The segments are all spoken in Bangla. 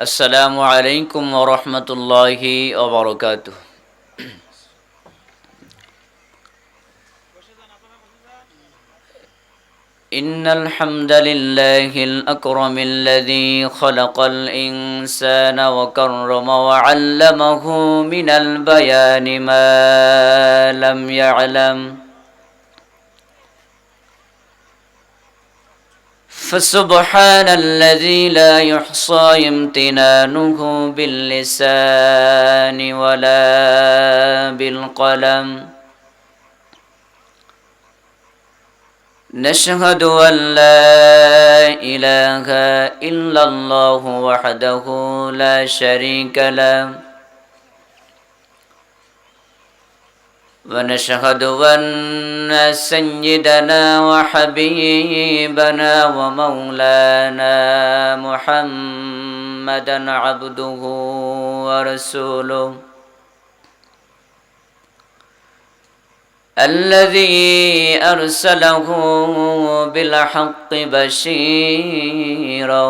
আসসালামু আলাইকুম ওয়া রাহমাতুল্লাহি ওয়া বারাকাতুহু। ইন্নাল হামদালিল্লাহিল আকরামিল্লাযী খালাকাল ইনসানা ওয়া কাররামা ওয়া 'allamaহু মিনাল বায়ানি মা লাম ইয়া'লাম। فسبحان الذي لا يحصى امتنانه باللسان ولا بالقلم. نشهد أن لا إله إلا الله وحده لا شريك له، ونشهد أن سيدنا وحبيبنا ومولانا محمدا عبده ورسوله الذي أرسله بالحق بشيرا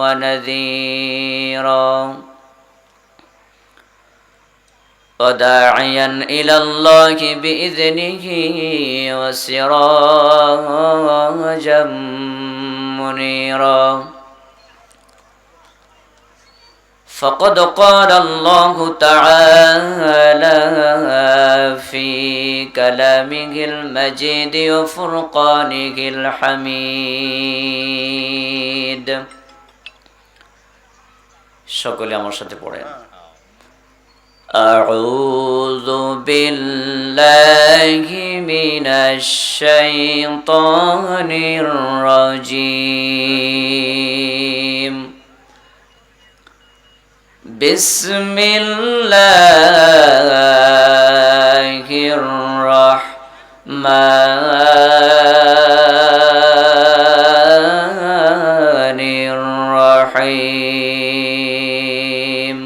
ونذيرا وداعيا إلى الله بإذنه وسراجا منيرا. فقد قال الله تعالى في كلامه المجيد وفرقانه الحميد. সকলে আমার সাথে পড়েন। أعوذ بالله من الشيطان الرجيم. بسم الله الرحمن الرحيم.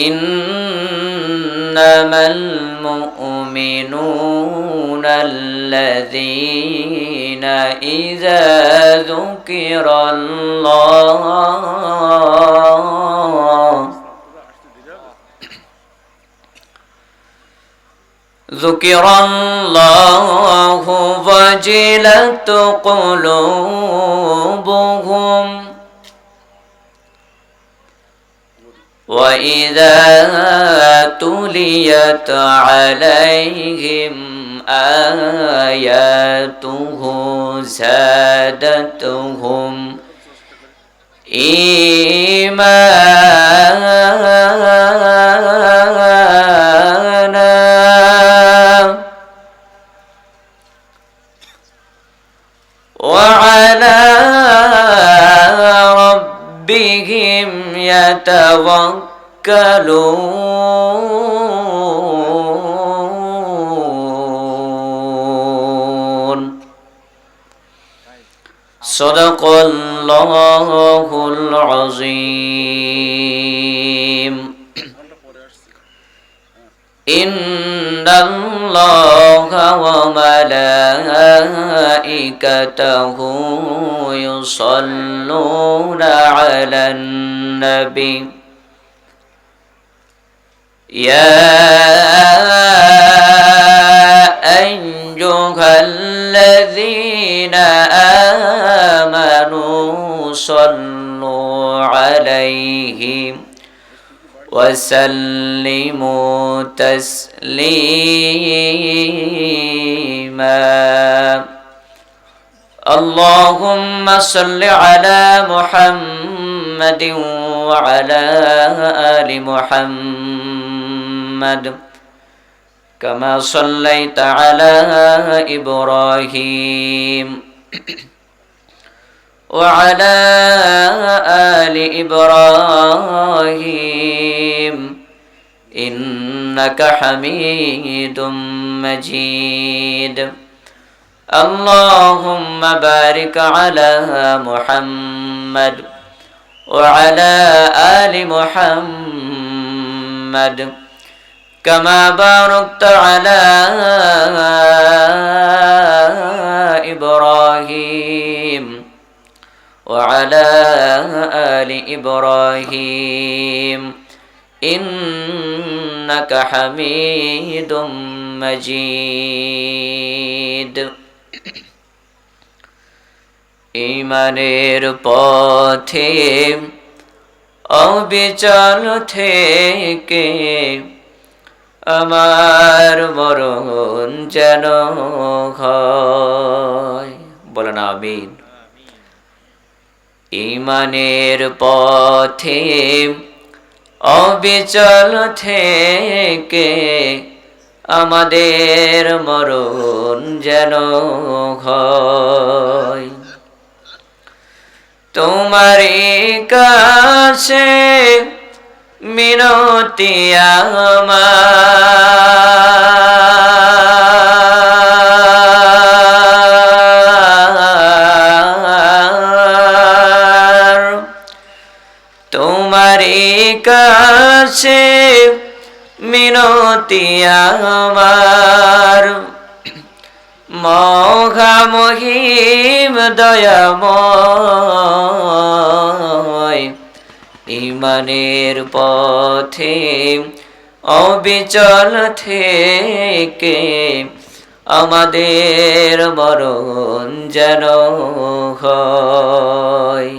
إنما المؤمنون الذين إذا ذكر الله وجلت قلوبهم وإذا تليت عليهم آياته زادتهم إيمانا وعلى ربهم يتوكلون. صدق الله العظيم. إن الله وملائكته يصلون على النبي يا أيها الذين آمنوا صلوا عليه وسلموا تسليما. اللهم صل على محمد وعلى آل محمد كما صليت على إبراهيم وعلى آل إبراهيم إنك حميد مجيد. اللهم بارك على محمد وعلى آل محمد كما باركت على إبراهيم وعلى آل إبراهيم إنك حميد مجيد ঈমানের পথে অবিচল থেকে আমার মরণ যেন হয়, বলেন আমিন। ঈমানের পথে অবিচল থেকে আমাদের মরণ যেন হয়। তোমারই কাছে মিনতি আমার, তোমারই কাছে মিনতি আমার, মহামহিম দয়াময়, ঈমানের পথে অবিচল থেকে আমাদের মরণ যেন হয়।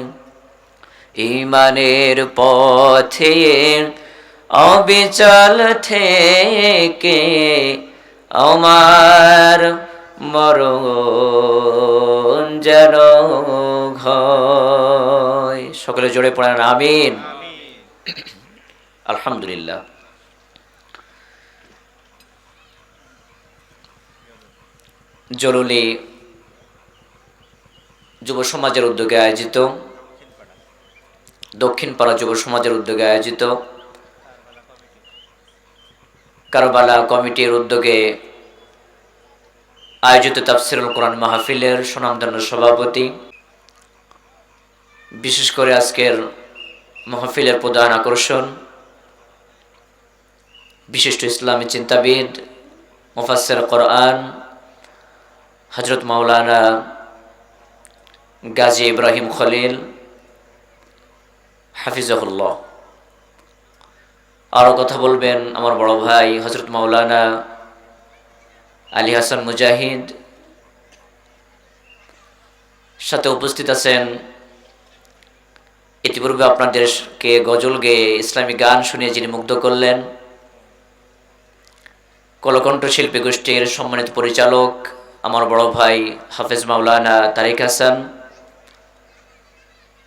ঈমানের পথে অবিচল থেকে আমার মরণ যেন হয়। সকলে জোরে পড়েন আমিন। আলহামদুলিল্লাহ। জরুরি যুব সমাজের উদ্যোগে আয়োজিত, দক্ষিণ পাড়া যুব সমাজের উদ্যোগে আয়োজিত, কারবালা কমিটির উদ্যোগে আয়োজিত তাফসিরুল কোরআন মাহফিলের সুনামধন্য সভাপতি, বিশেষ করে আজকের মাহফিলের প্রধান আকর্ষণ বিশিষ্ট ইসলামী চিন্তাবিদ, মুফাসসির কোরআন হযরত মাওলানা গাজী ইব্রাহিম খলিল হাফিজাহুল্লাহ। আরও কথা বলবেন আমার বড় ভাই হযরত মাওলানা আলী হাসান মুজাহিদ। সাথে উপস্থিত আছেন, ইতিপূর্বে আপনাদেরকে গজল গেয়ে ইসলামী গান শুনিয়ে যিনি মুগ্ধ করলেন, কলকণ্ঠ শিল্পী গোষ্ঠীর সম্মানিত পরিচালক আমার বড় ভাই হাফেজ মাওলানা তারিক হাসান।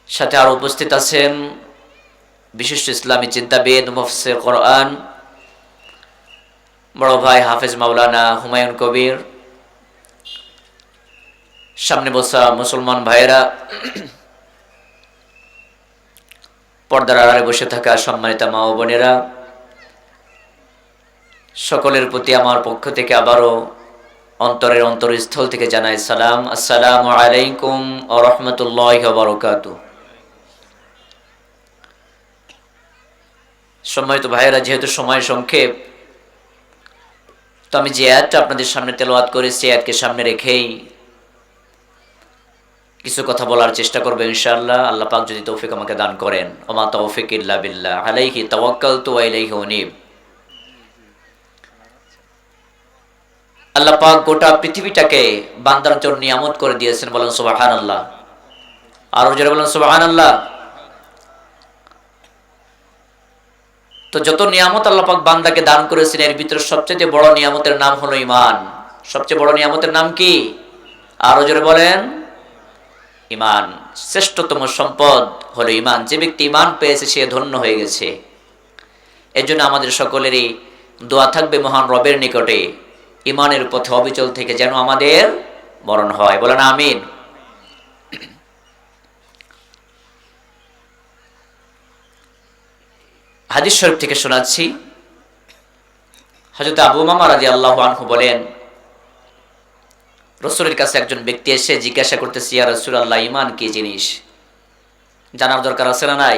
সাথে আরও উপস্থিত আছেন বিশিষ্ট ইসলামী চিন্তাবিদ, মুফাসসির কোরআন বড় ভাই হাফেজ মাওলানা হুমায়ুন কবির। সামনে বসা মুসলমান ভাইয়েরা, পর্দার আড়ালে বসে থাকা সম্মানিত মা ও বোনেরা, সকলের প্রতি আমার পক্ষ থেকে আবারও অন্তরের অন্তরস্থল থেকে জানাই সালাম। আসসালামু আলাইকুম ওয়া রাহমাতুল্লাহি ওয়া বারাকাতুহু। সম্মানিত ভাইয়েরা, যেহেতু সময় সংক্ষেপ, তো আমি যে আয়াতটা আপনাদের সামনে তেলাওয়াত করেছি, আয়াতকে সামনে রেখেই কিছু কথা বলার চেষ্টা করব ইনশাআল্লাহ। আল্লাহ পাক যদি তৌফিক আমাকে দান করেন। ওমা তৌফিক ইল্লা বিল্লাহ, আলাইহি তাওয়াক্কালতু ওয়া ইলাইহি উনীব। আল্লাহ পাক গোটা পৃথিবীটাকে বান্দার জন্য নিয়ামত করে দিয়েছেন, বলেন সুবহানাল্লাহ। আর জোরে বলেন সুবহানাল্লাহ। তো যত নিয়ামত আল্লাহ পাক বান্দাকে দান করেছেন, এর ভিতরে সবচেয়ে বড় নিয়ামতের নাম হলো ঈমান। সবচেয়ে বড় নিয়ামতের নাম কি? আরো জোরে বলেন, ঈমান। শ্রেষ্ঠতম সম্পদ হলো ঈমান। যে ব্যক্তি ঈমান পেয়েছে সে ধন্য হয়ে গেছে। এর জন্য আমাদের সকলেরই দোয়া থাকবে মহান রবের নিকটে, ঈমানের পথে অবিচল থেকে যেন আমাদের মরণ হয়, বলেন আমিন। হাদিস শরীফ থেকে শোনাচ্ছি, হযরত আবু উমামা রাদিয়াল্লাহু আনহু বলেন, রাসূলের কাছে একজন ব্যক্তি এসে জিজ্ঞাসা করতেছে, ইয়া রাসূলুল্লাহ, ঈমান কি জিনিস? জানার দরকার আছে না নাই?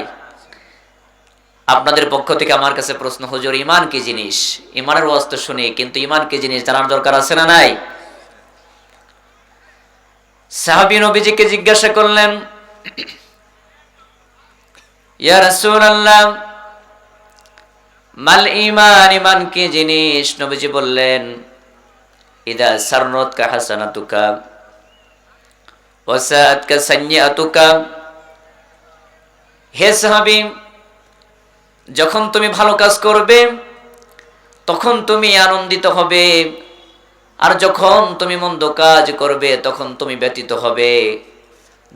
আপনাদের পক্ষ থেকে আমার কাছে প্রশ্ন, হুজুর ঈমান কি জিনিস? ঈমানের ওয়াজ তো শুনি, কিন্তু ঈমান কি জিনিস জানার দরকার আছে না নাই? সাহাবী নবীজিকে জিজ্ঞাসা করলেন, ইয়া রাসূলুল্লাহ, মাল ঈমান, ঈমান কি জিনিস? নবীজি বললেন, ইদা সাররাতকা হাসানাতুকা ওয়া সাআতকা সাইয়্যাতুকা। হে সাহাবী, যখন তুমি ভালো কাজ করবে তখন তুমি আনন্দিত হবে, আর যখন তুমি মন্দ কাজ করবে তখন তুমি ব্যথিত হবে।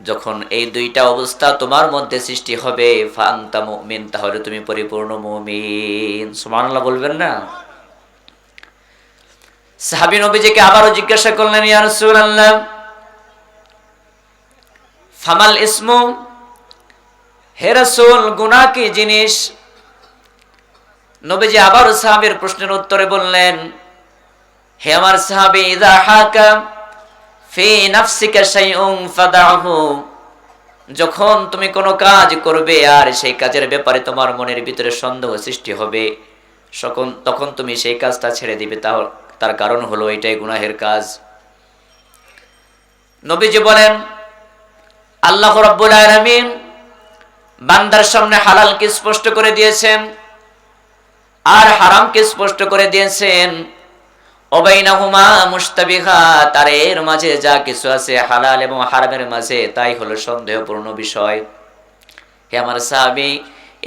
যখন এই দুইটা অবস্থা তোমার মধ্যে সৃষ্টি হবে, ফাআনতা মুমিন, তাহলে তুমি পরিপূর্ণ মুমিন। সুবহানাল্লাহ বলবেন না? সাহাবী নবীজিকে আবারও জিজ্ঞাসা করলেন, ইয়া রাসূলুল্লাহ, ফামাল ইসমু? হে রাসূল, গুনাহ কি জিনিস? নবীজি আবার সাহাবীর প্রশ্নের উত্তরে বললেন, হে আমার সাহাবী, ইযা হাকা ফি নাফসিকা শাইউন ফাদাহু। যখন তুমি কোনো কাজ করবে আর সেই কাজের ব্যাপারে তোমার মনের ভিতরে সন্দেহ সৃষ্টি হবে, তখন তুমি সেই কাজটা ছেড়ে দিবে। তার কারণ হলো এটাই গুনাহের কাজ। নবীজি বলেন, আল্লাহ রাব্বুল আলামিন বান্দার সামনে হালালকে স্পষ্ট করে দিয়েছেন আর হারামকে স্পষ্ট করে দিয়েছেন। ওবাইনাহুমা মুশতাবিহাত, আর এর মাঝে যা কিছু আছে হালাল এবং হারামের মাঝে, তাই হলো সন্দেহপূর্ণ বিষয়। হে আমার সাহাবী,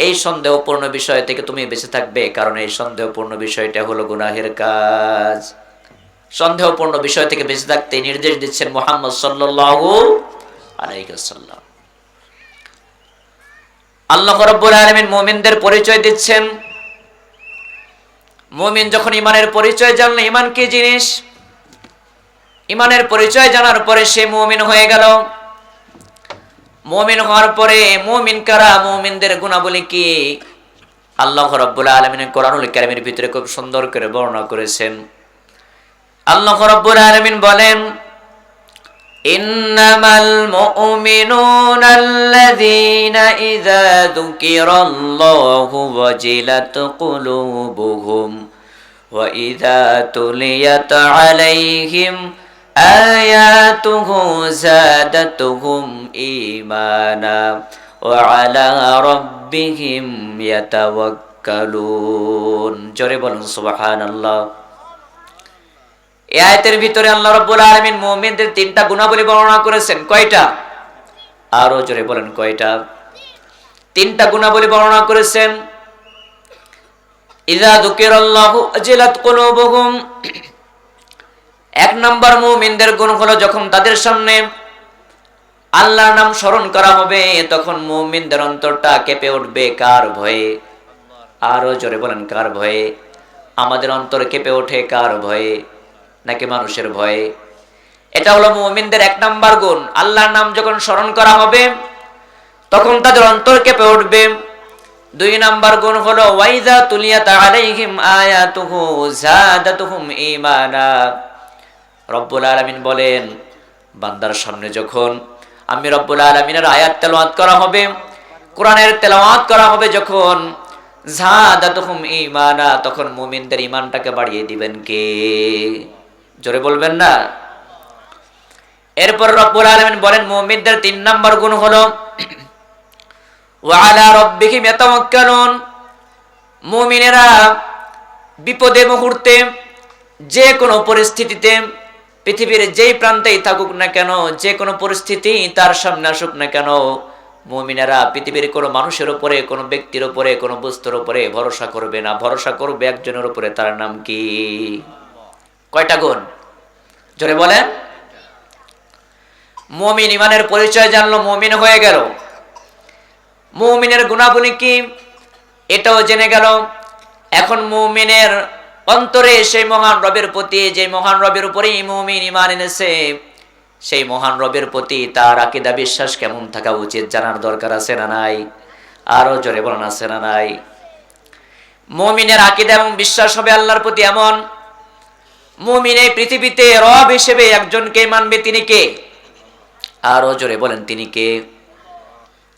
এই সন্দেহপূর্ণ বিষয় থেকে তুমি বেঁচে থাকবে, কারণ এই সন্দেহপূর্ণ বিষয়টা হলো গুনাহের কাজ। সন্দেহপূর্ণ বিষয় থেকে বেঁচে থাকতে নির্দেশ দিচ্ছেন মুহাম্মদ সাল্লাল্লাহু আলাইহি ওয়াসাল্লাম। আল্লাহ রাব্বুল আলামিন মুমিনদের পরিচয় দিচ্ছেন। মুমিন যখন ঈমানের পরিচয় জানলো, ঈমান কি জিনিস, ঈমানের পরিচয় জানার পরে সে মুমিন হয়ে গেল। মুমিন হওয়ার পরে মুমিন কারা, মুমিনদের গুণাবলী কি, আল্লাহ রাব্বুল আলামিন কোরআনুল কারীমের ভিতরে খুব সুন্দর করে বর্ণনা করেছেন। আল্লাহ রাব্বুল আলামিন বলেন, ইন্নামাল মুমিনুনা আল্লাযীনা ইযা যুকিরাল্লাহু ওয়াজিলাত কুলুবুহুম ওয়া ইযা তুলিয়াত আলাইহিম আয়াতুহু যাদাতুহুম ঈমানা ওয়া আলা রাব্বিহিম ইয়াতাওয়াক্কালুন। জোরে বলুন সুবহানাল্লাহ। এই আয়াতের ভিতরে আল্লাহ রাব্বুল আলামিন মুমিনদের তিনটা গুণাবলী বর্ণনা করেছেন। কয়টা? আরো জোরে বলেন, কয়টা? তিনটা গুণাবলী বর্ণনা করেছেন। ইযা যুকিরাল্লাহু ওয়াজিলাত কুলুবুহুম, এক নম্বর মুমিনদের গুণ হলো যখন তাদের সামনে আল্লাহর নাম স্মরণ করা হবে তখন মুমিনদের অন্তরটা কেঁপে উঠবে। কার ভয়ে? আরো জোরে বলেন, কার ভয়ে? আমাদের অন্তর কেঁপে ওঠে কার ভয়ে? নাকি মানুষের ভয়ে? এটা হলো মুমিনদের এক নাম্বার গুণ। আল্লাহর নাম যখন স্মরণ করা হবে তখন তাদের অন্তর কেঁপে উঠবে। দুই নাম্বার গুণ হলো ওয়াইযা তুলিয়াত আলাইহিম আয়াতুহু যাদাতুহুম ঈমানা। রব্বুল আলামিন বলেন, বান্দার সামনে যখন আমি রব্বুল আলামিনের আয়াত তেলাওয়াত করা হবে, কোরআনের তেলাওয়াত করা হবে যখন, যাদাতুহুম ঈমানা, তখন মুমিনদের ঈমানটাকে বাড়িয়ে দিবেন কে? জোরে বলবেন না? এরপর রব্বুল আলামিন বলেন মুমিনদের তিন নাম্বার গুণ হলো ওয়া আলা রাব্বিহিম ইয়াতাওয়াক্কালুন। মুমিনেরা বিপদে মুহূর্তে, যে কোনো পরিস্থিতিতে, পৃথিবীর যেই প্রান্তেই থাকুক না কেন, যে কোনো পরিস্থিতি তার সামনে আসুক না কেন, মুমিনেরা পৃথিবীর কোনো মানুষের উপরে, কোনো ব্যক্তির উপরে, কোনো বস্তুর উপরে ভরসা করবে না, ভরসা করবে একজনের উপরে। তার নাম কি? কয়টা গুণ? জোরে বলেন। মুমিন ঈমানের পরিচয় জানলো, মুমিন হয়ে গেল। মুমিনের গুণাবলী কি এটাও জেনে গেল। এখন মুমিনের অন্তরে সেই মহান রবের প্রতি, যে মহান রবের উপরেই মুমিন ঈমান এনেছে, সেই মহান রবের প্রতি তার আকীদা বিশ্বাস কেমন থাকা উচিত জানার দরকার আছে না নাই? আরো জোরে বলেন, আছে না নাই? মুমিনের আকীদা এবং বিশ্বাস হবে আল্লাহর প্রতি এমন, মুমিন এই পৃথিবীতে রব হিসেবে একজনকে মানবে। তিনি কে? আরো জোরে বলেন, তিনি কে?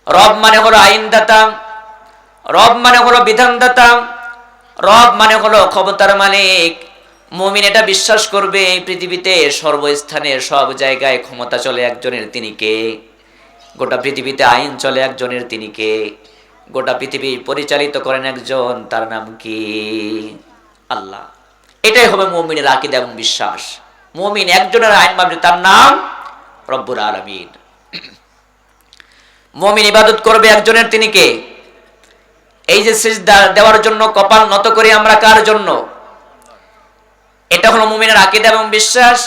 রব মানে হলো আইনদাতা, রব মানে হলো বিধানদাতা, রব মানে হলো ক্ষমতার মালিক। মুমিন এটা বিশ্বাস করবে এই পৃথিবীতে সর্বস্থানে, সব জায়গায় ক্ষমতা চলে একজনের। তিনি কে? গোটা পৃথিবীতে আইন চলে একজনের, তিনি কে? গোটা পৃথিবী পরিচালিত করেন একজন, তার নাম কি? আল্লাহ। এটাই হবে মুমিনের আকীদা এবং বিশ্বাস। মুমিন একজনের আইন মানবে, তার নাম রব্বুল আলামিন। মুমিন ইবাদত করবে একজনের, তিনি কে? এই যে সিজদা দেওয়ার জন্য কপাল নত করি আমরা, কার জন্য? এটা হলো মুমিনের আকীদা এবং বিশ্বাস।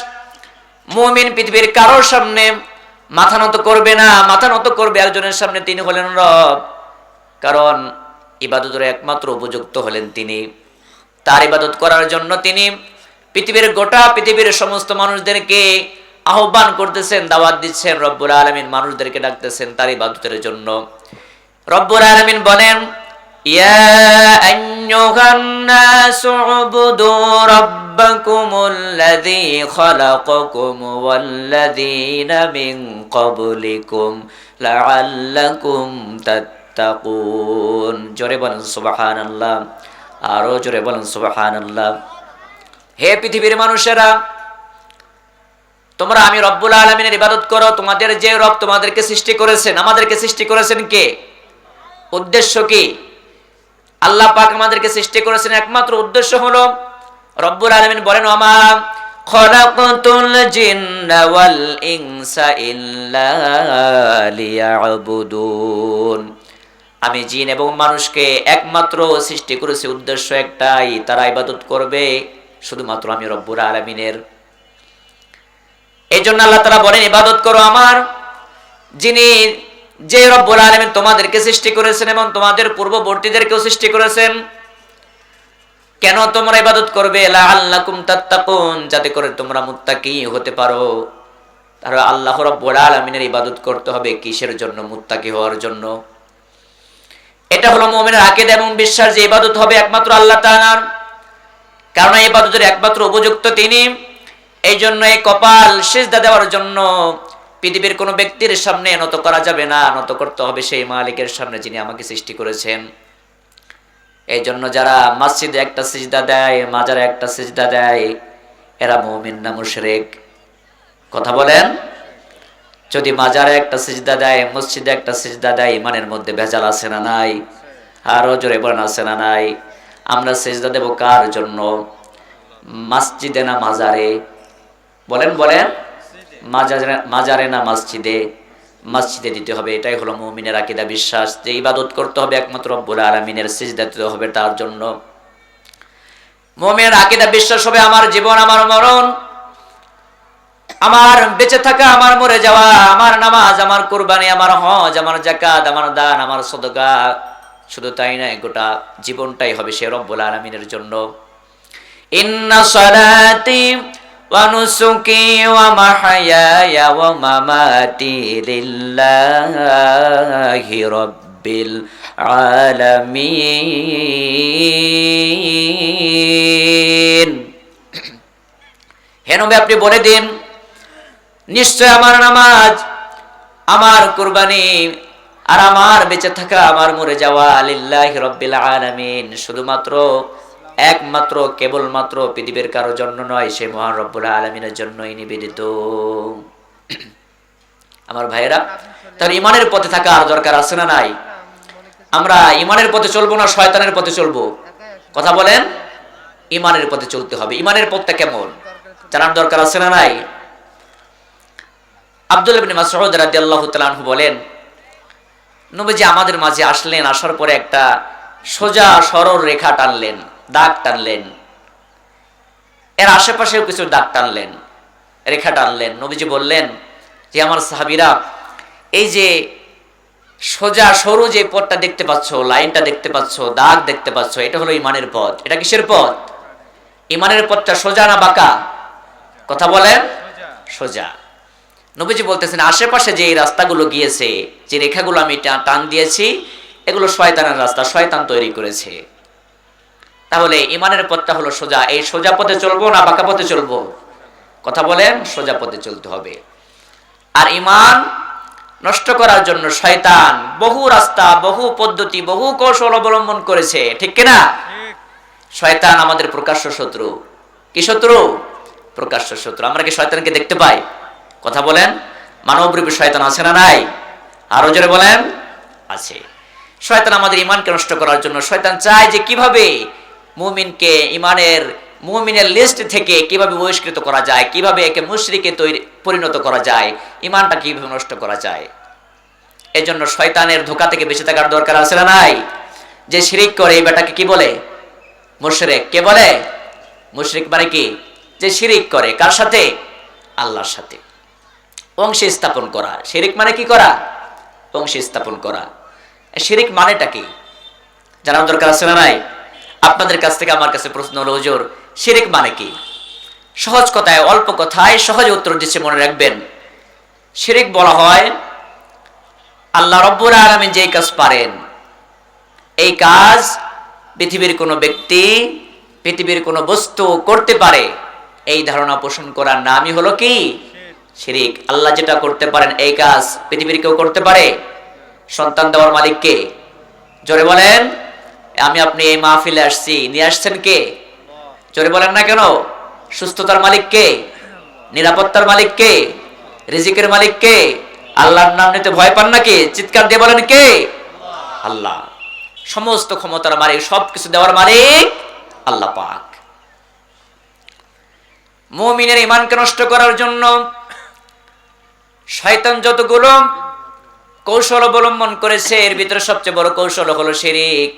মুমিন পৃথিবীর কারোর সামনে মাথা নত করবে না, মাথা নত করবে একজনের সামনে, তিনি হলেন রব। কারণ ইবাদতের একমাত্র উপযুক্ত হলেন তিনি। তার ইবাদত করার জন্য তিনি গোটা পৃথিবীর সমস্ত মানুষদেরকে আহ্বান করতেছেন, দাওয়াত দিচ্ছেন। রব্বুল আলামিন মানুষদেরকে ডাকতেছেন তার ইবাদতের জন্য। রব্বুল আলামিন বলেন, ইয়া আইয়ুহান নাসু উবুদু রাব্বাকুমুল্লাযী খালাকাকুম ওয়াল্লাযীনা মিন ক্বাবলিকুম লাআল্লাকুম তাত্তাকুন। জোরে বলেন সুবহানাল্লাহ, আরো জোরে বলেন সুবহানাল্লাহ। হে পৃথিবীর মানুষেরা, তোমরা আমি রব্বুল আলামিনের ইবাদত করো। তোমাদের যে রব তোমাদেরকে সৃষ্টি করেছেন, আমাদেরকে সৃষ্টি করেছেন কে? উদ্দেশ্য কি? আল্লাহ পাক আমাদেরকে সৃষ্টি করেছেন, একমাত্র উদ্দেশ্য হলো, রব্বুল আলামিন বলেন, ওমা খালাকাতুল জিন্না ওয়াল ইনসা ইল্লা লিয়াবুদুন। আমি জিন এবং মানুষকে একমাত্র সৃষ্টি করেছি, উদ্দেশ্য একটাই, তারা ইবাদত করবে শুধুমাত্র আমি রব্বুল আলামিনের। এই জন্য আল্লাহ তাআলা বলেন, ইবাদত করো আমার, যিনি যে রব্বুল আলামিন তোমাদেরকে সৃষ্টি করেছেন এবং তোমাদের পূর্ববর্তীদেরকেও সৃষ্টি করেছেন। কেন তোমরা ইবাদত করবে? লাআল্লাকুম তাত্তাকুন, যাতে করে তোমরা মুত্তাকি হতে পারো। তাহলে আল্লাহ রব্বুল আলামিনের ইবাদত করতে হবে কিসের জন্য? মুত্তাকি হওয়ার জন্য। এটা হলো মুমিনের আকীদা এবং বিশ্বাস, যে ইবাদত হবে একমাত্র আল্লাহ তাআলার। কারণ এই ইবাদতের একমাত্র উপযুক্ত তিনি। এই জন্য এই কপাল সিজদা দেওয়ার জন্য পৃথিবীর কোনো ব্যক্তির সামনে নত করা যাবে না, নত করতে হবে সেই মালিকের সামনে, যিনি আমাকে সৃষ্টি করেছেন। এই জন্য যারা মসজিদে একটা সিজদা দেয়, মাজারে একটা সিজদা দেয়, এরা মুমিন না মুশরিক? কথা বলেন। যদি মাজারে একটা সিজদা দেয়, মসজিদে একটা সিজদা দেয়, ইমানের মধ্যে ভেজাল আছে না নাই? আরো জোরে বলেন, আছে না নাই? আমরা সিজদা দেব কার জন্য? মসজিদে না মাজারে? বলেন বলেন, মাজারে না মসজিদে? মসজিদে দিতে হবে। এটাই হলো মুমিনের আকীদা বিশ্বাস, যে ইবাদত করতে হবে একমাত্র রব্বুল আলামিনের, সিজদা দিতে হবে তার জন্য। মুমিনের আকীদা বিশ্বাস হবে, আমার জীবন, আমার মরণ, আমার বেঁচে থাকা, আমার মরে যাওয়া, আমার নামাজ, আমার কুরবানি, আমার হজ, আমার যাকাত, আমার দান, আমার সদকা, শুধু তাই নয়, গোটা জীবনটাই হবে সে রব্বুল আলামিনের জন্য। ইন্না সালাতি ওয়া নুসুকি ওয়া মাহইয়ায়া ওয়া মামাতি লিল্লাহি রাব্বিল আলামিন। হে নবী, আপনি বলে দিন, নিশ্চয় আমার নামাজ, আমার কুরবানি, আর আমার বেঁচে থাকা, আমার মরে যাওয়া, লিল্লাহি রাব্বিল আলামিন, শুধুমাত্র একমাত্র কেবলমাত্র পৃথিবীর কারোর জন্য নয়, সে মহান রব্বুল আলামিনের জন্যই নিবেদিত। আমার ভাইয়েরা, তাহলে ইমানের পথে থাকা আর দরকার আছে না নাই? আমরা ইমানের পথে চলবো না শয়তানের পথে চলবো? কথা বলেন। ইমানের পথে চলতে হবে। ইমানের পথটা কেমন জানার দরকার আছে না নাই? আব্দুল্লাহ ইবনে মাসউদ রাদিয়াল্লাহু তাআলা আনহু বলেন, নবীজি আমাদের মাঝে আসলেন, আসার পরে একটা সোজা সরল রেখা টানলেন, দাগ টানলেন, এর আশেপাশেও কিছু দাগ টানলেন, রেখা টানলেন। নবীজি বললেন যে, আমার সাহাবীরা, এই যে সোজা সরু যে পথটা দেখতে পাচ্ছ, লাইনটা দেখতে পাচ্ছ, দাগ দেখতে পাচ্ছ, এটা হলো ইমানের পথ। এটা কিসের পথ? ইমানের পথটা সোজা না বাঁকা? কথা বলেন। সোজা। নবীজি বলতেছেন, আশেপাশে যে রাস্তাগুলো গিয়েছে, যে রেখাগুলো আমি টান দিয়েছি, এগুলো শয়তানের রাস্তা, শয়তান তৈরি করেছে। তাহলে ইমানের পথটা হলো সোজা। এই সোজা পথে চলবো না বাঁকা পথে চলবো? কথা বলেন। সোজা পথে চলতে হবে। আর ইমান নষ্ট করার জন্য শয়তান বহু রাস্তা, বহু পদ্ধতি, বহু কৌশল অবলম্বন করেছে, ঠিক কিনা? শয়তান আমাদের প্রকাশ্য শত্রু। কি শত্রু? প্রকাশ্য শত্রু। আমরা কি শয়তানকে দেখতে পাই? কথা বলেন। মানবরূপী শয়তান আছে না নাই? আরো জোরে বলেন আছে। শয়তান আমাদের ঈমানকে নষ্ট করার জন্য শয়তান চায় যে কিভাবে মুমিনকে মুমিনের লিস্ট থেকে কিভাবে বহিষ্কৃত করা যায়, কিভাবে একে মুশরিকে পরিণত করা যায়, ঈমানটা কিভাবে নষ্ট করা যায়। এজন্য শয়তানের ধোঁকা থেকে বেঁচে থাকার দরকার আছে না নাই? যে শিরিক করে এই বেটাকে কি বলে? মুশরিক। কে বলে? মুশরিক মানে কি? যে শিরিক করে কার সাথে? আল্লাহর সাথে অংশ স্থাপন করা। শিরিক মানে কি করা? অংশ স্থাপন করা। শিরিক মানেটা কি জানার দরকার আছে না নাই? আপনাদের কাছ থেকে আমার কাছে প্রশ্ন হলো, হুজুর শিরিক মানে কি? সহজ কথায়, অল্প কথায় সহজে উত্তর দিচ্ছে, মনে রাখবেন। শিরিক বলা হয় আল্লাহ রব্বুল আলামিন যেই কাজ পারেন, এই কাজ পৃথিবীর কোনো ব্যক্তি, পৃথিবীর কোনো বস্তু করতে পারে, এই ধারণা পোষণ করার নামই হলো কি? শিরিক। আল্লাহ যেটা করতে পারেন এই কাজ পৃথিবীর কেউ করতে পারে? সন্তান দেওয়ার মালিক কে? জোরে বলেন। আমি আপনি এই মাহফিলে আসছি, নিয়ে আসছেন কে? জোরে বলেন না কেন? সুস্থতার মালিক কে? নিরাপত্তার মালিক কে? রিজিকের মালিক কে? আল্লাহর নাম নিতে ভয় পান নাকি? চিৎকার দিয়ে বলেন কে? আল্লাহ। সমস্ত ক্ষমতার মালিক, সবকিছু দেওয়ার মালিক আল্লাহ পাক। মুমিনের ঈমানকে নষ্ট করার জন্য শয়তান যতগুলো কৌশল অবলম্বন করেছে, এর ভিতরে সবচেয়ে বড় কৌশল হলো শিরিক।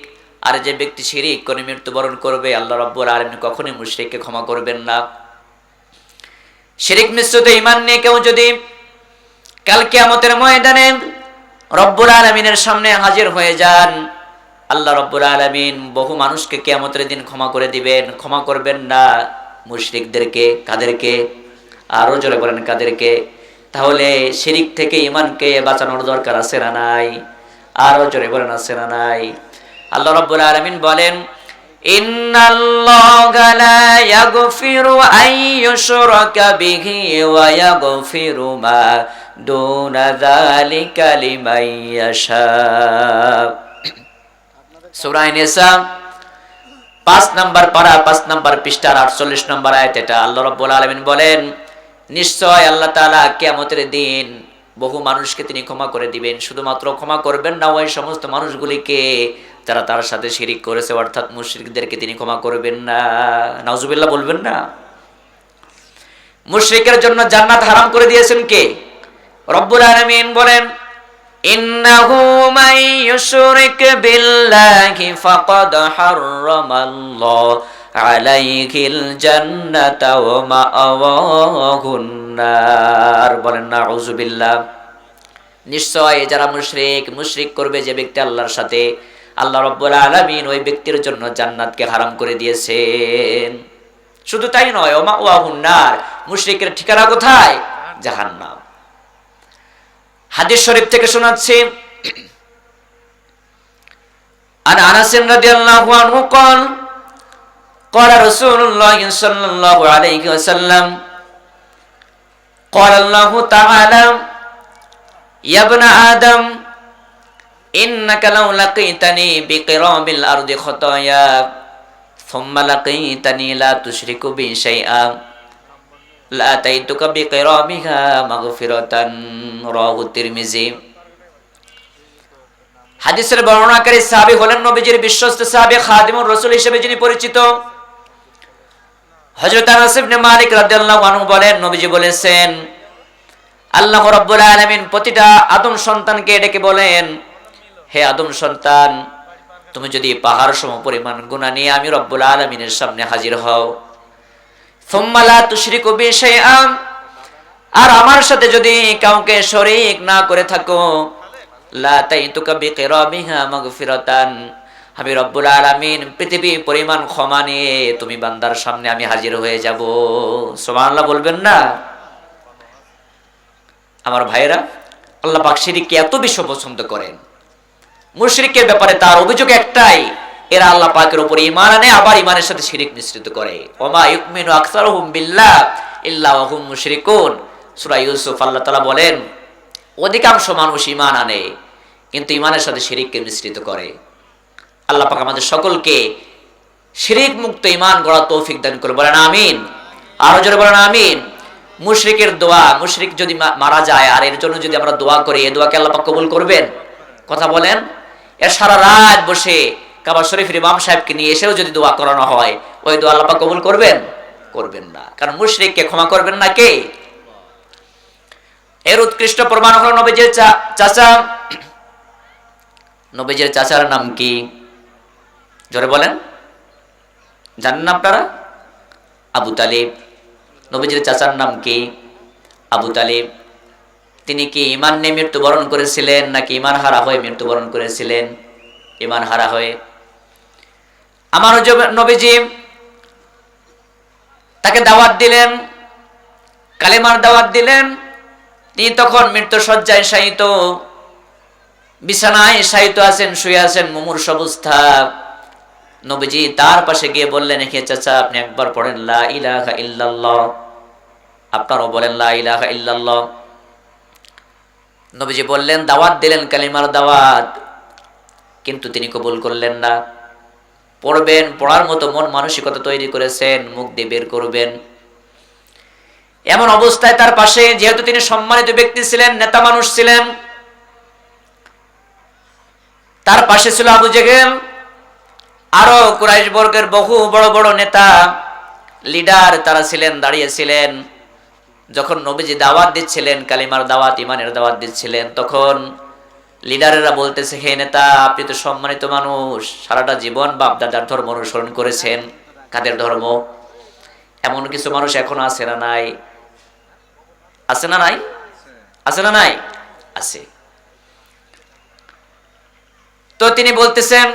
আর যে ব্যক্তি শিরিক করে মৃত্যুবরণ করবে, আল্লাহ রাব্বুল আলামিন কখনোই মুশরিককে ক্ষমা করবেন না। শিরিক মিশ্রিত ঈমান নিয়ে কেউ যদি কাল কিয়ামতের ময়দানে রব্বুল আলামিনের সামনে হাজির হয়ে যান, আল্লাহ রব্বুল আলামিন বহু মানুষকে কিয়ামতের দিন ক্ষমা করে দিবেন, ক্ষমা করবেন না মুশরিকদেরকে। কাদেরকে? আরো জোরে বলেন কাদেরকে? তাহলে শিরিক থেকে ঈমানকে বাঁচানোর দরকার আছে না নাই? আরো জোরে বলেন আছে না নাই? আল্লাহ রাব্বুল আলামিন বলেন, ইন্নাল্লাহা লা ইয়াগফিরু আন ইউশরাকা বিহি ওয়া ইয়াগফিরু মা দুনা যালিকা লিমান ইয়াশা। সূরা নিসা 5 নম্বর পারা 5 নম্বর পৃষ্ঠার 48 নম্বর আয়াত। এটা আল্লাহ রাব্বুল আলামিন বলেন, নিশ্চয় আল্লাহ তাআলা কিয়ামতের দিন বহু মানুষকে তিনি ক্ষমা করে দিবেন। শুধুমাত্র ক্ষমা করবেন না, ওই সমস্ত মানুষগুলিকে যারা তার সাথে শিরিক করেছে, অর্থাৎ মুশরিকদেরকে তিনি ক্ষমা করবেন না। নাউজুবিল্লাহ বলবেন না? মুশরিকের জন্য জান্নাত হারাম করে দিয়েছেন কে? রব্বুল আলামিন বলেন, ইন্নাহু মান ইউশরিক বিল্লাহি ফাকাদ হারামাল্লাহু আলাইহিল জান্নাতা ওয়া মাআওয়াহুন নার। বলেন নাউজুবিল্লাহ। নিশ্চয় যারা মুশরিক করবে, যে ব্যক্তি আল্লাহর সাথে, আল্লাহ রাব্বুল আলামিন ওই ব্যক্তির জন্য জান্নাতকে হারাম করে দিয়েছেন। শুধু তাই নয়, ওয়া মাআওয়াহুন নার, মুশরিকের ঠিকানা কোথায়? জাহান্নাম। হাদিস শরীফ থেকে শোনাচ্ছি, আন আনাস রাদিয়াল্লাহু আনহু قال قال رسول الله صلى الله عليه وسلم قال الله تعالى يا ابن آدم إنك لو لقيتني بقراب الأرض خطايا ثم لقيتني لا تشرك بي شيئا لأتيتك بقرابها مغفرة رواه الترمذي। হাদিসের বর্ণনাকারী সাহাবী হলেন নবীজির বিশ্বস্ত সাহাবী, খাদিমুর রাসূল হিসেবে যিনি পরিচিত হযরত আনাস ইবনে মালিক রাদিয়াল্লাহু আনহু বলেন, নবীজি বলেছেন, আল্লাহ রাব্বুল আলামিন প্রতিটা আদম সন্তানকে ডেকে বলেন, হে আদম সন্তান, তুমি যদি পাহাড় সম পরিমাণ গুনাহ নিয়ে আমি রব্বুল আলামিনের সামনে হাজির হও, সুম্মা লা তুশরিকু বি শাইআন, আর আমার সাথে যদি কাউকে শরীক না করে থাকো, লা তাইতুকা বিকিরাবিহা মাগফিরাতান, আমি রব্বুল আলামিন পৃথিবী পরিমাণ ক্ষমা নিয়ে তুমি বান্দার সামনে আমি হাজির হয়ে যাব। সুবহানাল্লাহ বলবেন না? আমার ভাইরা, আল্লাহ পাক শিরককে এত বেশি পছন্দ করেন। মুশরিকের ব্যাপারে তার অভিযোগ একটাই, এরা আল্লাহ পাকের উপর ঈমান আনে, আবার ঈমানের সাথে শিরক মিশ্রিত করে। ওমা ইউমিনু আকসারুহুম বিল্লাহ ইল্লা ওয়া হুম মুশরিকুন। সূরা ইউসুফ আল্লাহ তাআলা বলেন, অধিকাংশ মানুষ ঈমান আনে কিন্তু ঈমানের সাথে শিরককে মিশ্রিত করে। আল্লাহ পাক আমাদের সকলকে শিরক মুক্ত ঈমান গড়ার তৌফিক দান করে। বলেন আমিন। আরো জোরে বলেন আমিন। মুশরিকের দোয়া, মুশরিক যদি মারা যায় আর এর জন্য যদি আমরা দোয়া করি, এই দোয়াকে আল্লাহ পাক কবুল করবেন? কথা বলেন। এর সারা রাত বসে কাবা শরীফের ইমাম সাহেবকে নিয়ে এসেও যদি দোয়া করানো হয়, ওই দোয়া আল্লাহ পাক কবুল করবেন? করবেন না। কারণ মুশরিককে ক্ষমা করবেন না কে? এর উৎকৃষ্ট প্রমাণ হলো নবীজির চাচা। নবীজির চাচার নাম কি? জোরে বলেন, জানেন না আপনারা? আবু তালিব। নবীজির চাচার নাম কি? আবু তালিব। তিনি কি ঈমান নিয়ে মৃত্যুবরণ করেছিলেন নাকি ঈমান হারা হয়ে মৃত্যুবরণ করেছিলেন? ঈমান হারা হয়ে। আমার নবীজি তাকে দাওয়াত দিলেন, কালেমার দাওয়াত দিলেন। তিনি তখন মৃত্যু শয্যায় শায়িত, বিছানায় শায়িত আছেন, শুয়ে আছেন, মুমূর্ষু অবস্থা। নবীজি তার পাশে গিয়ে বললেন, হে চাচা, আপনি একবার পড়েন লা ইলাহা ইল্লাল্লাহ। আপনারাও বলেন লা ইলাহা ইল্লাল্লাহ। নবীজি বললেন, দাওয়াত দিলেন, কালিমার দাওয়াত, কিন্তু তিনি কবুল করলেন না। পড়বেন, পড়ার মতো মন মানসিকতা তৈরি করেছেন, মুখ দিয়ে বের করবেন। এমন অবস্থায় তার পাশে, যেহেতু তিনি সম্মানিত ব্যক্তি ছিলেন, নেতা মানুষ ছিলেন, তার পাশে ছিল আবু জেহেল, আরো কুরাইশ বর্গের বহু বড় বড় নেতা, লিডার তারা ছিলেন, দাঁড়িয়েছিলেন। যখন নবীজি দাওয়াত দিচ্ছিলেন, কালিমার দাওয়াত, ইমানের দাওয়াত দিচ্ছিলেন, তখন লিডারেরা বলতেছে, হে নেতা, আপনি তো সম্মানিত মানুষ, সারাটা জীবন বাপ দাদার ধর্ম অনুসরণ করেছেন। কাদের ধর্ম? এমন কিছু মানুষ এখন আছে না নাই? আছে না নাই? আছে না নাই? আছে। তো তিনি বলতেছেন,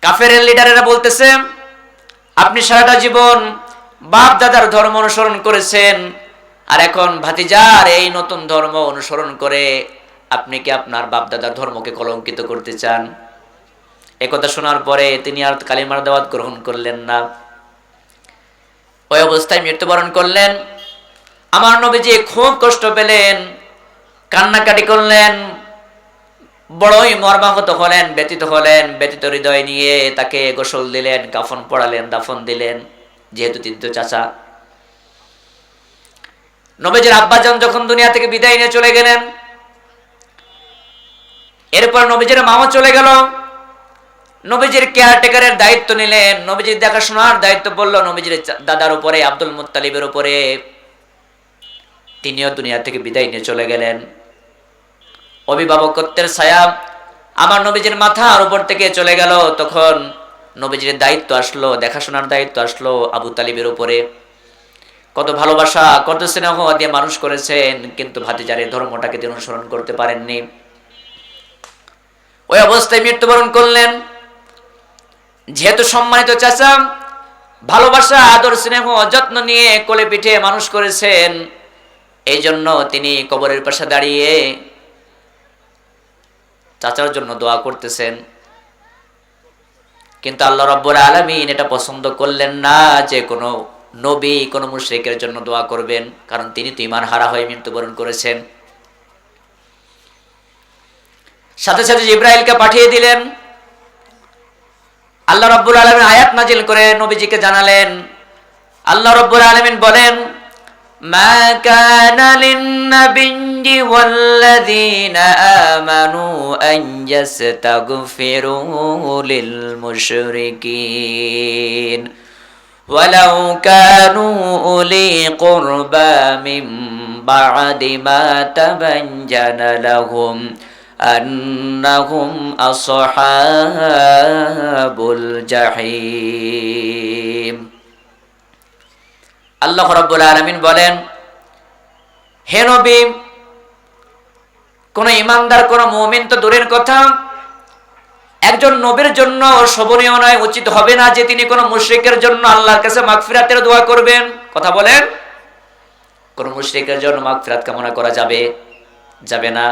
কাফেরের লিডারেরা বলতেছে, আপনি সারাটা জীবন বাপ দাদার ধর্ম অনুসরণ করেছেন, আর এখন ভাতিজার এই নতুন ধর্ম অনুসরণ করে আপনি কি আপনার বাপ দাদার ধর্মকে কলঙ্কিত করতে চান? একথা শোনার পরে তিনি আর কালিমার দাওয়াত গ্রহণ করলেন না, ওই অবস্থায় মৃত্যুবরণ করলেন। আমার নবীজি খুব কষ্ট পেলেন, কান্নাকাটি করলেন, বড়ই মর্মাহত হলেন, ব্যথিত হলেন। ব্যথিত হৃদয় নিয়ে তাকে গোসল দিলেন, কাফন পড়ালেন, দাফন দিলেন, যেহেতু তিনি তো চাচা। নবীজির আব্বাজান যখন দুনিয়া থেকে বিদায় নিয়ে চলে গেলেন, এরপর নবীজির মাও চলে গেল। নবীজির কেয়ারটেকারের দায়িত্ব নিলেন, নবীজির দেখাশোনার দায়িত্ব পড়লো নবীজির দাদার উপরে, আব্দুল মুত্তালিবের উপরে। তিনিও দুনিয়া থেকে বিদায় নিয়ে চলে গেলেন। অভিভাবকত্বের ছায়া আমার নবীজির মাথার উপর থেকে চলে গেল। তখন নবীজির দায়িত্ব আসলো, দেখাশোনার দায়িত্ব আসলো আবু তালিবের উপরে। কত ভালোবাসা, কত স্নেহ দিয়ে মানুষ করেছেন, কিন্তু ভাতিজার এই ধর্মটাকে তিনি অনুসরণ করতে পারেননি। ওই অবস্থায় মৃত্যুবরণ করলেন। যেহেতু সম্মানিত চাচা, ভালোবাসা, আদর, স্নেহ, যত্ন নিয়ে কোলে পিঠে মানুষ করেছেন, এই জন্য তিনি কবরের পাশে দাঁড়িয়ে চাচার জন্য দোয়া করতেছেন। কিন্তু আল্লাহ রাব্বুল আলামিন এটা পছন্দ করলেন না যে কোনো নবী কোনো মুশরিকের জন্য দোয়া করবেন, কারণ তিনি তো ঈমান হারা হয়ে মৃত্যুবরণ করেছেন। সাথে সাথে জিবরাইলকে পাঠিয়ে দিলেন। আল্লাহ রাব্বুল আলামিন আয়াত নাজিল করে নবীজিকে জানালেন। আল্লাহ রাব্বুল আলামিন বলেন, মা কানা লিন-নাবিয়্যি ওয়াল্লাযীনা আমানু আন ইস্তাগফিরু লিল-মুশরিকিন ওয়ালাউ কানু উলি কুরবা মিন বা'দি মা তাবায়্যানা লাহুম আন্নাহুম আসহাবুল জাহিম। আল্লাহ রাব্বুল আলামিন বলেন, হে নবী, কোন ইমানদার, কোন মুমিন তো দূরের কথা, একজন নবীর জন্য শোভনীয় নয়, উচিত হবে না যে তিনি কোন মুশরিকের জন্য আল্লাহর কাছে মাগফিরাতের দোয়া করবেন। কথা বলেন, কোন মুশরিকের জন্য মাগফিরাত কামনা করা যাবে? যাবে না।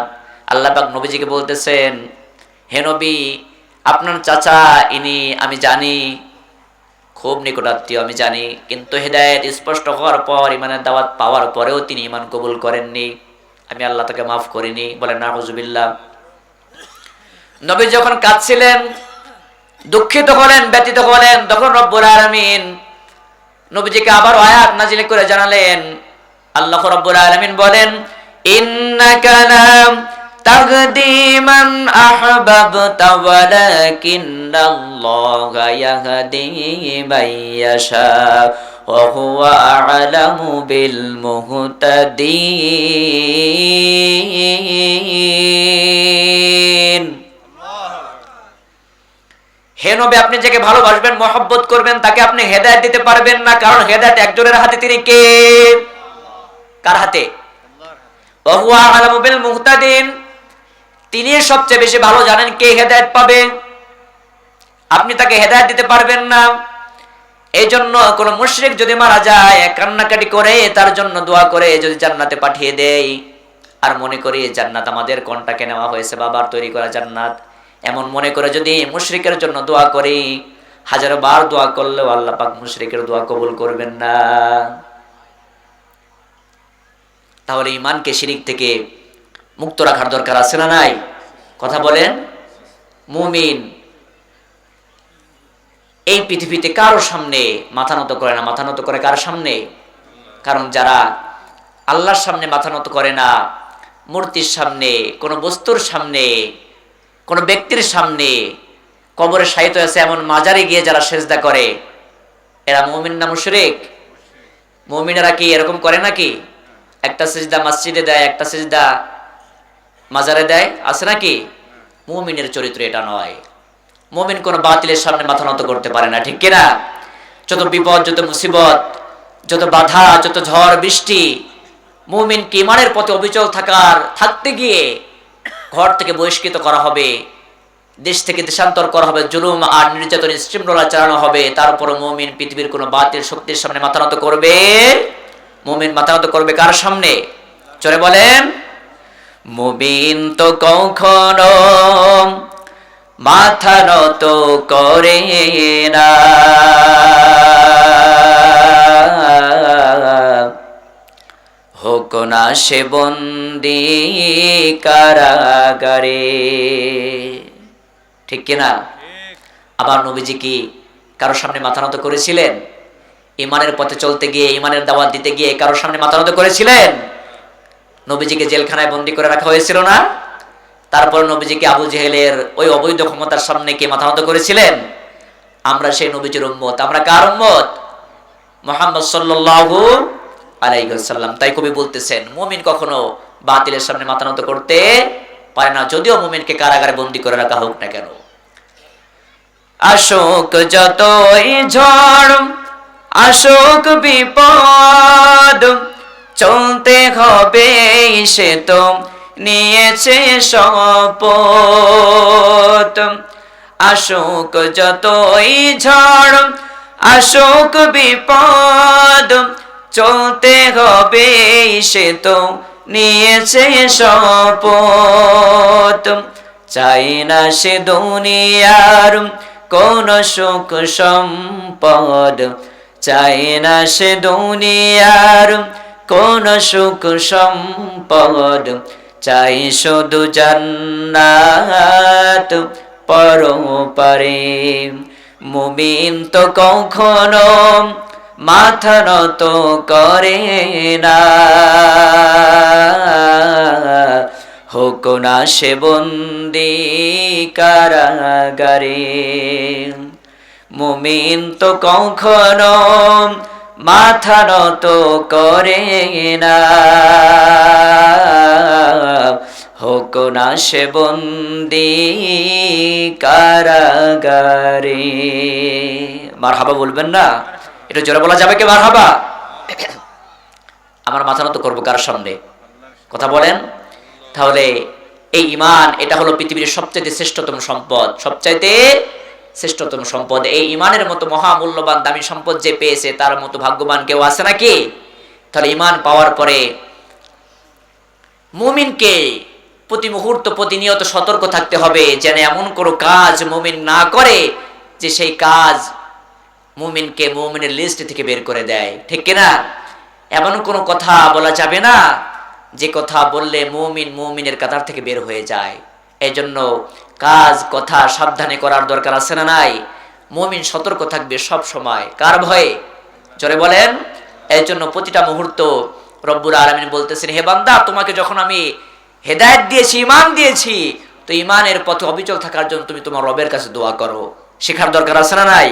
আল্লাহ পাক নবীজিকে বলতেছেন, হে নবী, আপনার চাচা ইনি আমি জানি, খুব নিকটাত্মীয় আমি জানি, কিন্তু হেদায়েত স্পষ্ট হওয়ার পর, ইমানের দাওয়াত পাওয়ার পরেও তিনি ইমান কবুল করেননি, আমি আল্লাহ তাকে মাফ করিনি। বলেন নাউযুবিল্লাহ। নবী যখন কাঁদছিলেন, দুঃখিত হলেন, ব্যথিত হলেন, তখন রব্বুল আলামিন নবীজিকে আবার আয়াত নাজিল করে জানালেন। আল্লাহ রাব্বুল আলামিন বলেন, ইন্নাকা লা তাহদি মান আহবাবতা ওয়ালাকিন্নাল্লাহা ইয়াহদি মান ইয়াশা ওয়া হুয়া আ'লামু বিল মুহতাদিন। হে নবী, আপনি যাকে ভালোবাসবেন, মহব্বত করবেন, তাকে আপনি হেদায়েত দিতে পারবেন না, কারণ হেদায়েত একজনের হাতে। তিনি কে? কার হাতে? ওয়া হুয়া আ'লামু বিল মুহতাদিন। তিনি সবচেয়ে বেশি ভালো জানেন কে হেদায়েত পাবে। আপনি তাকে হেদায়েত দিতে পারবেন না। এই জন্য কোন মুশরিক যদি মারা যায়, কান্নাকাটি করে তার জন্য দোয়া করে যদি জান্নাতে পাঠিয়ে দেয়, আর মনে করি জান্নাত আমাদের কন্টাকে নেওয়া হয়েছে, বাবার তৈরি করা জান্নাত, এমন মনে করে যদি মুশরিকের জন্য দোয়া করি, হাজারো বার দোয়া করলেও আল্লাহ পাক মুশরিকের দোয়া কবুল করবেন না। তাহলে ঈমানকে শিরিক থেকে মুক্ত রাখার দরকার আছে না নাই? কথা বলেন। মুমিন এই পৃথিবীতে কারো সামনে মাথা নত করে না। মাথা নত করে কার সামনে? কারণ যারা আল্লাহর সামনে মাথা নত করে না, মূর্তির সামনে, কোন বস্তুর সামনে, কোন ব্যক্তির সামনে, কবরে শায়িত আছে এমন মাজারে গিয়ে যারা সেজদা করে, এরা মুমিন না মুশরিক? মুমিনেরা কি এরকম করে নাকি? একটা সিজদা মসজিদে দেয়, একটা সিজদা মাজারে দেয়, আছে নাকি? মুমিনের চরিত্র এটা নয়। মুমিন কোন বাতিলের সামনে মাথা নত করতে পারে না, ঠিক কিনা? যত বিপদ, যত মুসিবত, যত বাধা, যত ঝড় বৃষ্টি, মুমিনকে ঈমানের পথে অবিচল থাকতে গিয়ে ঘর থেকে বহিষ্কৃত করা হবে, দেশ থেকে দেশান্তর করা হবে, জুলুম আর নির্যাতন স্টিমরোলার চালানো হবে, তারপর মুমিন পৃথিবীর কোন বাতিল শক্তির সামনে মাথা নত করবে? মুমিন মাথা নত করবে কার সামনে? চলে বলেন। মুমিন তো কখনো মাথা নত করে না, হোক না সে বন্দী কারাগারে, ঠিক কিনা? আবার নবীজি কি কারোর সামনে মাথা নত করেছিলেন? ঈমানের পথে চলতে গিয়ে, ঈমানের দাওয়াত দিতে গিয়ে কারোর সামনে মাথা নত করেছিলেন? নবীজিকে জেলখানায় বন্দী করে রাখা হয়েছিল না? তারপর নবীজিকে আবু জেহেলের ওই অবৈধ ক্ষমতার সামনে কে মাথা নত করেছিলেন? আমরা সেই নবীজির উম্মত। আমরা কার উম্মত? মুহাম্মদ সাল্লাল্লাহু আলাইহি ওয়াসাল্লাম। তাই কবি বলতেছেন, মুমিন কখনো বাতিলের সামনে মাথা নত করতে পারে না, যদিও মুমিনকে কারাগারে বন্দী করে রাখা হোক না কেন। আসুক যতই ঝড়, আসুক বিপদ, চলতে হবে সে তো নিয়েছে শপথ। আসুক যতই ঝড়, আসুক বিপদ, চলতে হবে সে তো নিয়েছে শপথ। চাই না সে দুনিয়ার কোন সুখ সম্পদ, চাই না সে দুনিয়ার কোন সুখ সম্পদ, চাই শুধু জান্নাত পরপারে। মুমিন তো কখনো মাথা নত করে না, হোক না সে বন্দী কারাগারে। মুমিন তো কখনো মাথা নত করে না, হোক না সে বন্দী কারাগারে। মারহাবা বলবেন না? এটা জোরে বলা যাবে কি মারহাবা? আমার মাথা নত করবো কার সামনে? কথা বলেন। তাহলে এই ঈমান, এটা হলো পৃথিবীর সবচাইতে শ্রেষ্ঠতম সম্পদ, সবচাইতে শ্রেষ্ঠতম সম্পদ। এই ঈমানের মতো মহামূল্যবান দামি সম্পদ যে পেয়েছে, তার মতো ভাগ্যবান কেউ আছে নাকি? তাহলে ঈমান পাওয়ার পরে মুমিনকে প্রতি মুহূর্ত, প্রতিনিয়ত সতর্ক থাকতে হবে, যেন এমন কোনো কাজ মুমিন না করে যে সেই কাজ মুমিনকে মুমিনের লিস্ট থেকে বের করে দেয়, ঠিক কিনা? এমন কোনো কথা বলা যাবে না যে কথা বললে মুমিন মুমিনের কাতার থেকে বের হয়ে যায়। এই জন্য কাজ, কথা সাবধানে করার দরকার আছে না নাই? মুমিন সতর্ক থাকবে সব সময়। কার ভয়ে? জোরে বলেন। এই জন্য প্রতিটা মুহূর্ত রব্বুল আলামিন বলতেছেন, হে বান্দা, তোমাকে যখন আমি হেদায়েত দিয়েছি, ঈমান দিয়েছি, তো ঈমানের পথে অবিচল থাকার জন্য তুমি তোমার রবের কাছে দোয়া করো। শেখার দরকার আছে না নাই?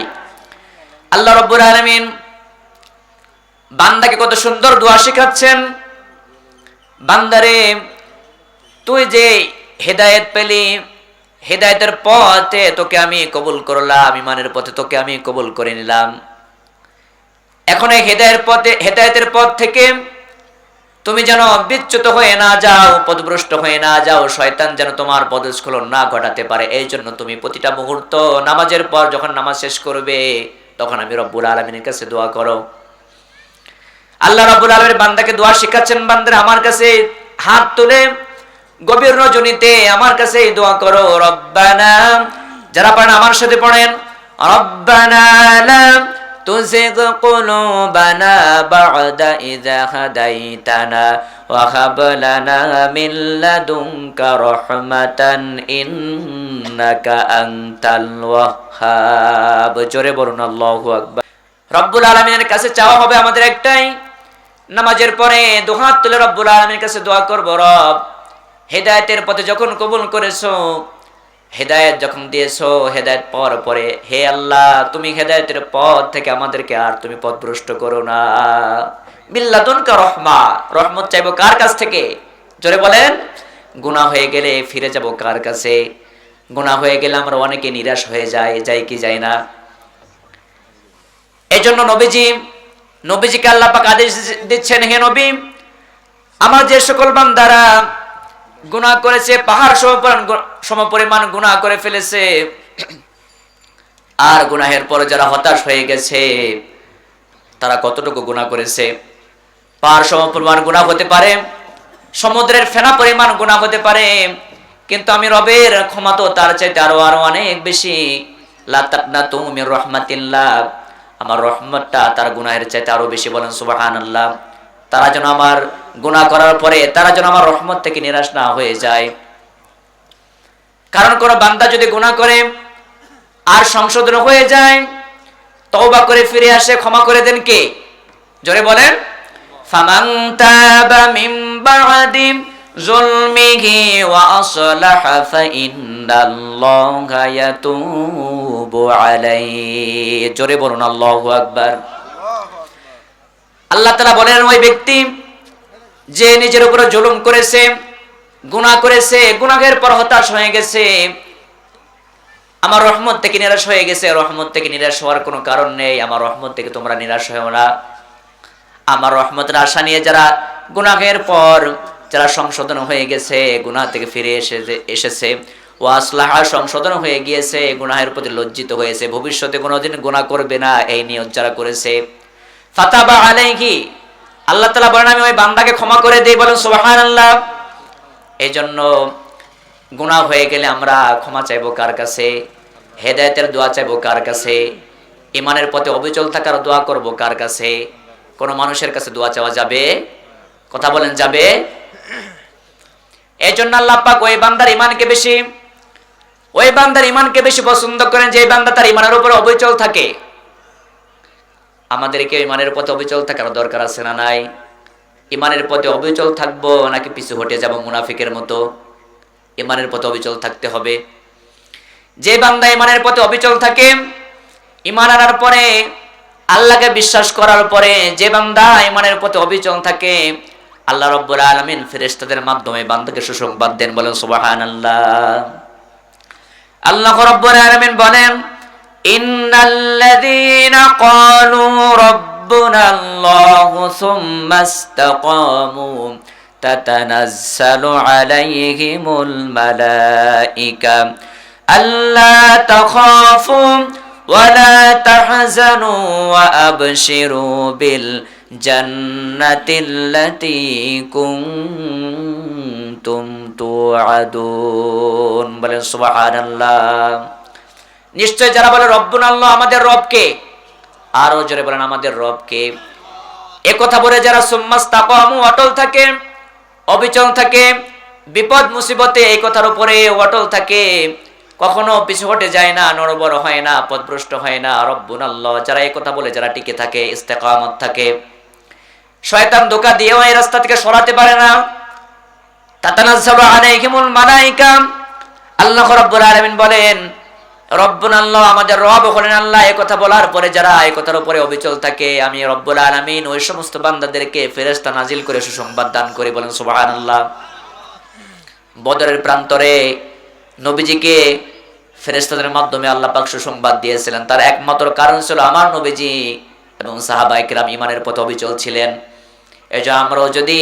আল্লাহ রব্বুল আলামিন বান্দাকে কত সুন্দর দোয়া শেখাচ্ছেন। বান্দারে, তুই যে হেদায়েত পেলি, হেদায়েতের পথে তোকে আমি কবুল করলাম, ঈমানের পথে তোকে আমি কবুল করে নিলাম। এখন এই হেদায়েতের পথ থেকে তুমি যেন বিচ্যুত হয়ে না যাও, পথভ্রষ্ট হয়ে না যাও, শয়তান যেন তোমার পদস্খলন না ঘটাতে পারে। এই জন্য তুমি প্রতিটা মুহূর্ত নামাজের পর যখন নামাজ শেষ করবে, তখন আমি রব্বুল আলামিনের কাছে দোয়া করো। আল্লাহ রাব্বুল আলামিন বান্দাকে দোয়া শেখাচ্ছেন, বান্দারা আমার কাছে হাত তুলে গভীর রজনীতে আমার কাছে দোয়া করো। রব্বানা, যারা পড়েন আমার সাথে পড়েন, রব্বানা লা তুযিগ কুলুবানা বা'দা ইযা হাদাইতানা ওয়া হাব লানা মিন লাদুনকা রাহমাতান ইন্নাকা আনতাল ওয়াহ্হাব। জোরে বলুন আল্লাহু আকবার। রব্বুল আলামিনের কাছে চাওয়া হবে আমাদের একটাই, নামাজের পরে দুহাত তুলে রব্বুল আলামিনের কাছে দোয়া করব, রব হেদায়েতের পথে যখন কবুল করেছো, হেদায়েত যখন দিয়েছো, হেদায়েত পাওয়ার পরে হে আল্লাহ, তুমি হেদায়েতের পথ থেকে আমাদেরকে আর তুমি পথভ্রষ্ট করো না। মিল্লাতুনকা রহমা, রহমত চাইবো কার কাছ থেকে? জোরে বলেন। গুনাহ হয়ে গেলে ফিরে যাব কার কাছে? গুনাহ হয়ে গেলে আমরা অনেকে নিরাশ হয়ে যাই কি যাই না? এজন্য নবীজিকে আল্লাহ পাক আদেশ দিচ্ছেন, হে নবী, আমার যে সকল বান্দারা গুনাহ করেছে, পাহাড় সমপরিমাণ গুনাহ করে ফেলেছে, আর গুনাহের পর যারা হতাশ হয়ে গেছে, তারা কতটুকু গুনাহ করেছে? পাহাড় সমপরিমাণ গুনাহ হতে পারে, সমুদ্রের ফেনা পরিমাণ গুনাহ হতে পারে, কিন্তু আমি রবের ক্ষমা তো তার চাইতে আরো অনেক বেশি। লা তাকনাতু মির রাহমাতিল্লাহ, আমার রহমতটা তার গুনাহের চাইতে আরো বেশি। বলেন সুবহানাল্লাহ। তারা যেন আমার গুনাহ করার পরে তারা যেন আমার রহমত থেকে নিরাশ না হয়ে যায়। কারণ কোন বান্দা যদি গুনাহ করে আর সংশোধন হয়ে যায়, তওবা করে ফিরে আসে, ক্ষমা করে দেন কে? জোরে বলেন। ফামান তাবা মিন বা'দি যুলমিহি ওয়া আসলাহা ফাইন্নাল্লাহা ইয়াতুবু আলাইহি। জোরে বলুন আল্লাহু আকবার। আল্লাহ তাআলা বলেন, ওই ব্যক্তি যে নিজের উপরে জুলুম করেছে, গুনাহ করেছে, গুনাহের পর হতাশ হয়ে গেছে, আমার রহমত থেকে নিরাশ হয়ে গেছে, রহমত থেকে নিরাশ হওয়ার কোনো কারণ নেই। আমার রহমত থেকে তোমরা নিরাশ হও না। আমার রহমতের আশা নিয়ে যারা গুনাহের পর যারা সংশোধন হয়ে গেছে, গুনাহ থেকে ফিরে এসেছে, ও আসলাহা, সংশোধন হয়ে গিয়েছে, গুনাহের প্রতি লজ্জিত হয়েছে, ভবিষ্যতে কোনোদিন গুনাহ করবে না, এই নিয়ত যারা করেছে, ফাতাবা আলাইহি, আল্লাহ তাআলা বলেন আমি ওই বান্দাকে ক্ষমা করে দেই। বলেন সুবহানাল্লাহ। এই জন্য গুনাহ হয়ে গেলে আমরা ক্ষমা চাইবো কার কাছে? হেদায়েতের দোয়া চাইবো কার কাছে? ঈমানের পথে অবিচল থাকার দোয়া করব কার কাছে? কোন মানুষের কাছে দোয়া চাওয়া যাবে? কথা বলেন, যাবে? এই জন্য আল্লাহ পাক ওই বান্দার ঈমানকে বেশি পছন্দ করেন, যে বান্দা তার ঈমানের উপর অবিচল থাকে। আমাদেরকে ঈমানের পথে অবিচল থাকার দরকার আছে না নাই? ঈমানের পথে অবিচল থাকবো নাকি পিছু হটে যাব মুনাফিকের মতো? ঈমানের পথে অবিচল থাকতে হবে। যে বান্দা ঈমানের পথে অবিচল থাকে, ঈমান আনার পরে, আল্লাহকে বিশ্বাস করার পরে যে বান্দা ঈমানের পথে অবিচল থাকে, আল্লাহ রাব্বুল আলামিন ফেরেশতাদের মাধ্যমে বান্দাকে সুসংবাদ দেন। বলেন সুবহানাল্লাহ। আল্লাহ রাব্বুল আলামিন বলেন, ইন্নাল্লাযীনা ক্বালু রাব্বুনাল্লাহু সুম্মা ইসতাকামু তাতানাজ্জালু আলাইহিমুল মালায়েকা আল্লা তাখাফু ওয়া লা তাহজানু ওয়া আবশিরু বিল জান্নাতিল্লাতী কুনতুম তুআদুন। বলেন সুবহানাল্লাহ। নিশ্চয় যারা বলে রব্বুনাল্লাহ, আমাদের রবকে, আরো জোরে বলেন আমাদের রবকে, এ কথা বলে যারা সুম্মাস্তাকামু, অটল থাকে, অবিচল থাকে, বিপদ মুসিবতে এই কথার উপরে অটল থাকে, কখনো পিছু হটে যায় না, নড়বড় হয় না, পথভ্রষ্ট হয় না। রব্বুনাল্লাহ, যারা এই কথা বলে, যারা টিকে থাকে, ইস্তেকামত থাকে, শয়তান ধোঁকা দিয়েও এই রাস্তা থেকে সরাতে পারে না। তাতানাজ্জালু আলাইহিমুল মালায়েকা, আল্লাহ রাব্বুল আলামিন বলেন, রব্বুনাল্লাহ, আমাদের রব হলেন আল্লাহ। এই কথা বলার পরে যারা এই কথার উপরে অবিচল থাকে, আমি রব্বুল আলামিন ওই সমস্ত বান্দাদেরকে ফেরেশতা নাজিল করে সুসংবাদ দান করি। বলেন সুবহানাল্লাহ। বদরের প্রান্তরে নবীজিকে ফেরেশতাদের মাধ্যমে আল্লাহ পাক সুসংবাদ দিয়েছিলেন। তার একমাত্র কারণ ছিল আমার নবীজি এবং সাহাবায়ে কেরাম ঈমানের পথে অবিচল ছিলেন। এজন্য আমরাও যদি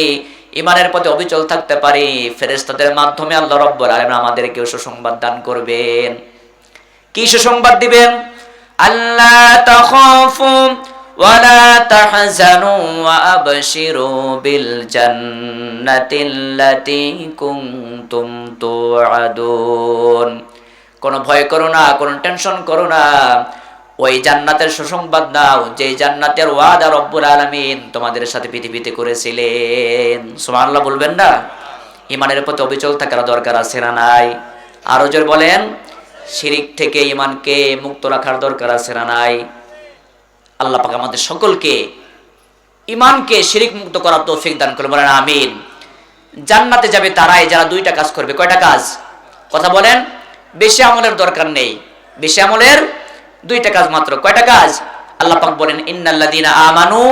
ঈমানের পথে অবিচল থাকতে পারি, ফেরেশতাদের মাধ্যমে আল্লাহ রাব্বুল আলামিন আমাদেরকে সুসংবাদ দান করবেন। কি সুসংবাদ দিবেন? আল্লাহ তাখাফু ওয়া লা তাহজানু ওয়া আবশিরু বিল জান্নাতিল্লাতী কুনতুম তুআদুন। কোনো ভয় করো না, কোনো টেনশন করো না, ওই জান্নাতের সুসংবাদ দাও যে জান্নাতের ওয়াদা রব্বুল আলামিন তোমাদের সাথে পৃথিবীতে করেছিলেন। সুবহানাল্লাহ বলবেন না? ঈমানের পথে অবিচল থাকার দরকার আছে না নাই? আরো জোরে বলেন। শিরিক থেকে ঈমানকে মুক্ত রাখার দরকার আছে না নাই? আল্লাহ পাক আমাদের সকলকে ঈমানকে শিরিক মুক্ত করার তৌফিক দান করুন, বলেন আমিন। জান্নাতে যাবে তারাই যারা দুইটা কাজ করবে। কয়টা কাজ? কথা বলেন। বেশি আমলের দরকার নেই, বেশি আমলের দুইটা কাজ মাত্র। কয়টা কাজ? আল্লাহ পাক বলেন, ইন্নাল্লাযীনা আমানু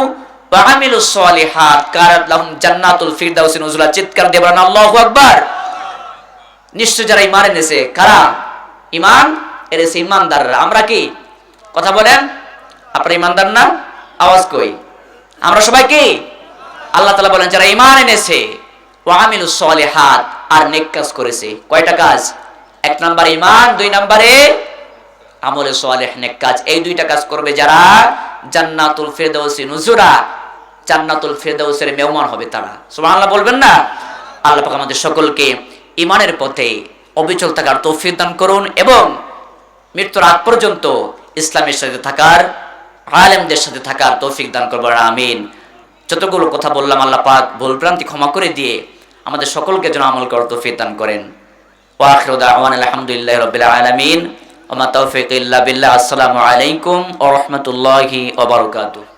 ওয়া আমিলুস সলিহাত কানাত লাহুম জান্নাতুল ফিরদাউসি নুজুলা। চিৎকার দিয়ে বলেন আল্লাহু আকবার। নিশ্চয় যারা ঈমান এনেছে, কারা? ঈমান এনেছে ঈমানদাররা। আমরা কি? কথা বলেন। আপনারা ঈমানদার না? আওয়াজ কই। আমরা সবাই কি? আল্লাহ তাআলা বলেন যারা ঈমান এনেছে ওয়া আমিলুস সলিহাত, আর নেক কাজ করেছে। কয়টা কাজ? এক নম্বরে ঈমান, দুই নম্বরে আমলে সালেহ, নেক কাজ। এই দুইটা কাজ করবে যারা, জান্নাতুল ফিরদাউসি নুজুরা, জান্নাতুল ফিরদাউসের মেহমান হবে তারা। সুবহানাল্লাহ বলবেন না? আল্লাহ পাক আমাদের সকলকে ঈমানের পথে অবিচল থাকার তৌফিক দান করুন এবং মৃত্যুর আগ পর্যন্ত ইসলামের সাথে থাকার, আলেমদের সাথে থাকার তৌফিক দান করবেন, আমিন। যতগুলো কথা বললাম আল্লাহ পাক ভুল ভ্রান্তি ক্ষমা করে দিয়ে আমাদের সকলকে যেন আমল করার তৌফিক দান করেন। ওয়া আখিরু দাওয়ানা আলহামদুলিল্লাহি রাব্বিল আলামিন ওয়া মা তাওফীকি ইল্লা বিল্লাহ। আসসালামু আলাইকুম ওয়া রাহমাতুল্লাহি ওয়া বারাকাতুহু।